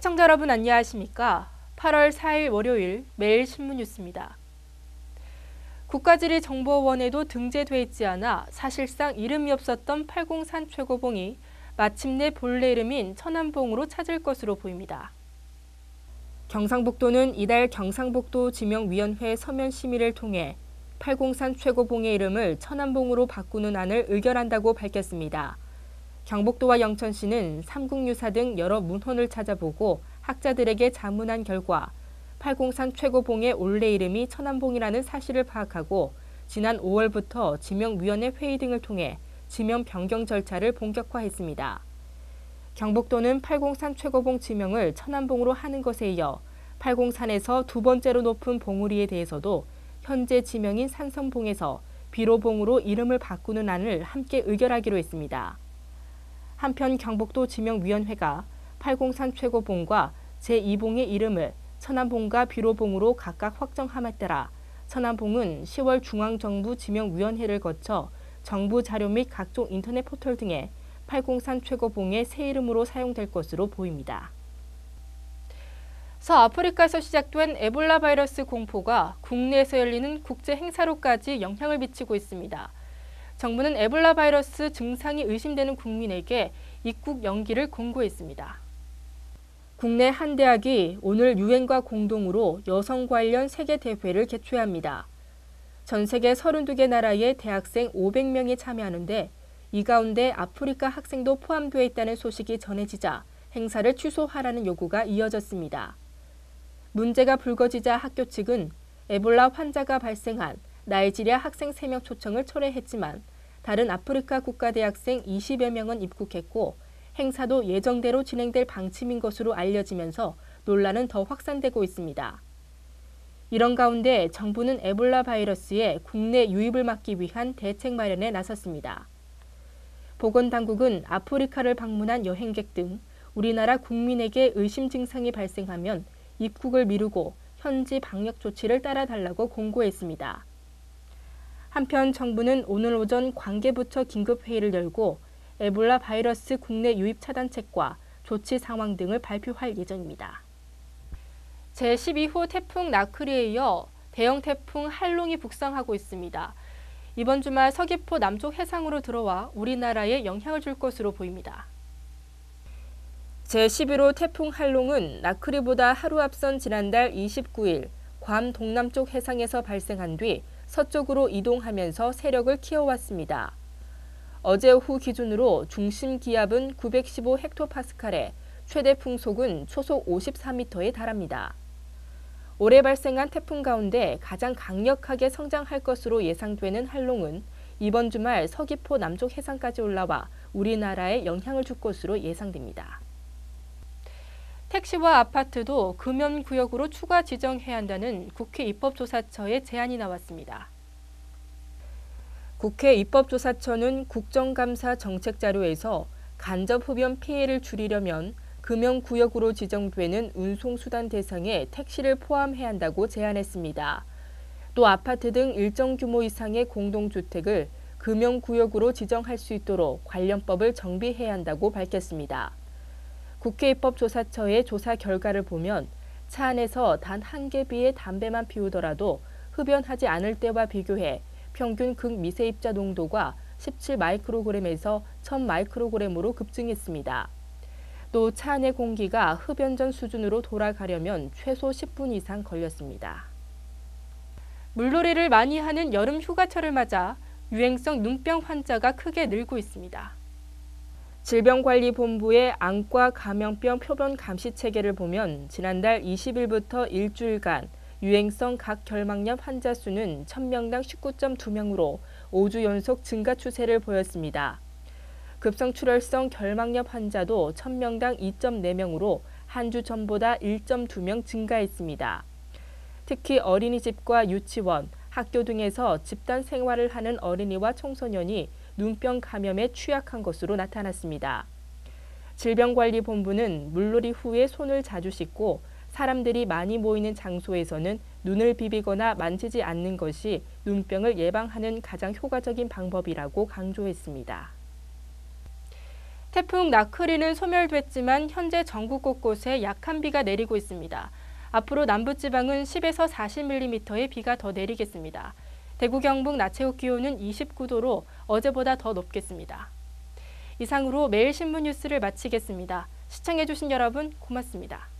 시청자 여러분 안녕하십니까? 8월 4일 월요일 매일 신문 뉴스입니다. 국가지리정보원에도 등재돼 있지 않아 사실상 이름이 없었던 팔공산 최고봉이 마침내 본래 이름인 천안봉으로 찾을 것으로 보입니다. 경상북도는 이달 경상북도 지명위원회 서면 심의를 통해 팔공산 최고봉의 이름을 천안봉으로 바꾸는 안을 의결한다고 밝혔습니다. 경북도와 영천시는 삼국유사 등 여러 문헌을 찾아보고 학자들에게 자문한 결과 팔공산 최고봉의 원래 이름이 천안봉이라는 사실을 파악하고 지난 5월부터 지명위원회 회의 등을 통해 지명 변경 절차를 본격화했습니다. 경북도는 팔공산 최고봉 지명을 천안봉으로 하는 것에 이어 팔공산에서 두 번째로 높은 봉우리에 대해서도 현재 지명인 산성봉에서 비로봉으로 이름을 바꾸는 안을 함께 의결하기로 했습니다. 한편 경북도 지명위원회가 팔공산 최고봉과 제2봉의 이름을 천안봉과 비로봉으로 각각 확정함에 따라 천안봉은 10월 중앙정부 지명위원회를 거쳐 정부 자료 및 각종 인터넷 포털 등에 팔공산 최고봉의 새 이름으로 사용될 것으로 보입니다. 서아프리카에서 시작된 에볼라 바이러스 공포가 국내에서 열리는 국제 행사로까지 영향을 미치고 있습니다. 정부는 에볼라 바이러스 증상이 의심되는 국민에게 입국 연기를 권고했습니다. 국내 한 대학이 오늘 유엔과 공동으로 여성 관련 세계 대회를 개최합니다. 전 세계 32개 나라의 대학생 500명이 참여하는데 이 가운데 아프리카 학생도 포함되어 있다는 소식이 전해지자 행사를 취소하라는 요구가 이어졌습니다. 문제가 불거지자 학교 측은 에볼라 환자가 발생한 나이지리아 학생 3명 초청을 철회했지만 다른 아프리카 국가대학생 20여 명은 입국했고 행사도 예정대로 진행될 방침인 것으로 알려지면서 논란은 더 확산되고 있습니다. 이런 가운데 정부는 에볼라 바이러스의 국내 유입을 막기 위한 대책 마련에 나섰습니다. 보건당국은 아프리카를 방문한 여행객 등 우리나라 국민에게 의심 증상이 발생하면 입국을 미루고 현지 방역 조치를 따라달라고 공고했습니다. 한편 정부는 오늘 오전 관계부처 긴급회의를 열고 에볼라 바이러스 국내 유입 차단책과 조치 상황 등을 발표할 예정입니다. 제12호 태풍 나크리에 이어 대형 태풍 할롱이 북상하고 있습니다. 이번 주말 서귀포 남쪽 해상으로 들어와 우리나라에 영향을 줄 것으로 보입니다. 제11호 태풍 할롱은 나크리보다 하루 앞선 지난달 29일 괌 동남쪽 해상에서 발생한 뒤 서쪽으로 이동하면서 세력을 키워왔습니다. 어제 오후 기준으로 중심 기압은 915 헥토파스칼에 최대 풍속은 초속 54m에 달합니다. 올해 발생한 태풍 가운데 가장 강력하게 성장할 것으로 예상되는 할롱은 이번 주말 서귀포 남쪽 해상까지 올라와 우리나라에 영향을 줄 것으로 예상됩니다. 택시와 아파트도 금연구역으로 추가 지정해야 한다는 국회 입법조사처의 제안이 나왔습니다. 국회 입법조사처는 국정감사 정책자료에서 간접 흡연 피해를 줄이려면 금연구역으로 지정되는 운송수단 대상에 택시를 포함해야 한다고 제안했습니다. 또 아파트 등 일정 규모 이상의 공동주택을 금연구역으로 지정할 수 있도록 관련법을 정비해야 한다고 밝혔습니다. 국회 입법조사처의 조사 결과를 보면 차 안에서 단 한 개비의 담배만 피우더라도 흡연하지 않을 때와 비교해 평균 극미세입자 농도가 17마이크로그램에서 1000마이크로그램으로 급증했습니다. 또 차 안의 공기가 흡연 전 수준으로 돌아가려면 최소 10분 이상 걸렸습니다. 물놀이를 많이 하는 여름 휴가철을 맞아 유행성 눈병 환자가 크게 늘고 있습니다. 질병관리본부의 안과 감염병 표본 감시 체계를 보면 지난달 20일부터 일주일간 유행성 각결막염 환자 수는 1000명당 19.2명으로 5주 연속 증가 추세를 보였습니다. 급성출혈성 결막염 환자도 1000명당 2.4명으로 한 주 전보다 1.2명 증가했습니다. 특히 어린이집과 유치원, 학교 등에서 집단 생활을 하는 어린이와 청소년이 눈병 감염에 취약한 것으로 나타났습니다. 질병관리본부는 물놀이 후에 손을 자주 씻고 사람들이 많이 모이는 장소에서는 눈을 비비거나 만지지 않는 것이 눈병을 예방하는 가장 효과적인 방법이라고 강조했습니다. 태풍 나크리는 소멸됐지만 현재 전국 곳곳에 약한 비가 내리고 있습니다. 앞으로 남부지방은 10에서 40mm의 비가 더 내리겠습니다. 대구 경북 낮 최고 기온은 29도로 어제보다 더 높겠습니다. 이상으로 매일 신문 뉴스를 마치겠습니다. 시청해주신 여러분 고맙습니다.